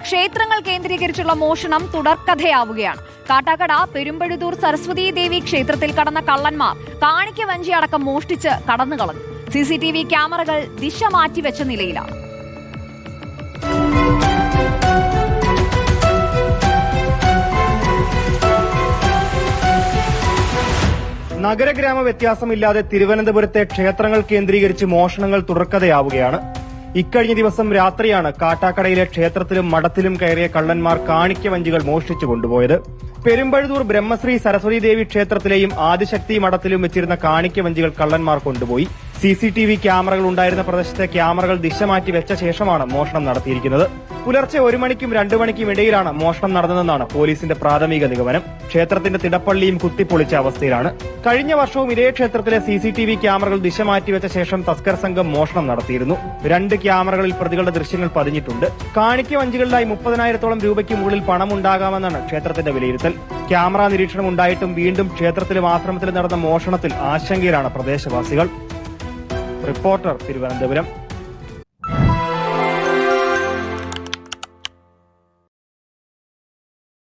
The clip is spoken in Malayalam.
ക്ഷേത്രങ്ങൾ കേന്ദ്രീകരിച്ചുള്ള മോഷണം തുടർക്കഥയാവുകയാണ്. കാട്ടാക്കട പെരുമ്പഴുതൂർ സരസ്വതി ദേവി ക്ഷേത്രത്തിൽ കടന്ന കള്ളന്മാർ കാണിക്ക വഞ്ചി അടക്കം മോഷ്ടിച്ച് കടന്നുകളഞ്ഞു. CCTV ക്യാമറകൾ ദിശ മാറ്റിവെച്ച നിലയിലാണ്. നഗരഗ്രാമ വ്യത്യാസമില്ലാതെ തിരുവനന്തപുരത്തെ ക്ഷേത്രങ്ങൾ കേന്ദ്രീകരിച്ച് മോഷണങ്ങൾ തുടർക്കഥയാവുകയാണ്. ഇക്കഴിഞ്ഞ ദിവസം രാത്രിയാണ് കാട്ടാക്കടയിലെ ക്ഷേത്രത്തിലും മഠത്തിലും കയറിയ കള്ളന്മാർ കാണിക്ക വഞ്ചികൾ മോഷ്ടിച്ചു കൊണ്ടുപോയത്. പെരുമ്പഴുതൂർ ബ്രഹ്മശ്രീ സരസ്വതി ദേവി ക്ഷേത്രത്തിലെയും ആദിശക്തി മഠത്തിലും വെച്ചിരുന്ന കാണിക്ക വഞ്ചികൾ കള്ളന്മാർ കൊണ്ടുപോയി. CCTV ക്യാമറകൾ ഉണ്ടായിരുന്ന പ്രദേശത്തെ ക്യാമറകൾ ദിശ മാറ്റി വെച്ച ശേഷമാണ് മോഷണം നടത്തിയിരിക്കുന്നത്. പുലർച്ചെ 1 മണിക്കും 2 മണിക്കും ഇടയിലാണ് മോഷണം നടന്നതെന്നാണ് പോലീസിന്റെ പ്രാഥമിക നിഗമനം. ക്ഷേത്രത്തിന്റെ തിടപ്പള്ളിയും കുത്തിപ്പൊളിച്ച അവസ്ഥയിലാണ്. കഴിഞ്ഞ വർഷവും ഇതേ ക്ഷേത്രത്തിലെ CCTV ക്യാമറകൾ ദിശ മാറ്റിവെച്ച ശേഷം തസ്കർ സംഘം മോഷണം നടത്തിയിരുന്നു. 2 ക്യാമറകളിൽ പ്രതികളുടെ ദൃശ്യങ്ങൾ പതിഞ്ഞിട്ടുണ്ട്. കാണിക്ക വഞ്ചികളിലായി 30,000-ഓളം രൂപയ്ക്ക് മുകളിൽ പണമുണ്ടാകാമെന്നാണ് ക്ഷേത്രത്തിന്റെ വിലയിരുത്തൽ. ക്യാമറ നിരീക്ഷണം ഉണ്ടായിട്ടും വീണ്ടും ക്ഷേത്രത്തിലും ആശ്രമത്തിലും നടന്ന മോഷണത്തിൽ ആശങ്കയിലാണ് പ്രദേശവാസികൾ. റിപ്പോർട്ടർ, തിരുവനന്തപുരം.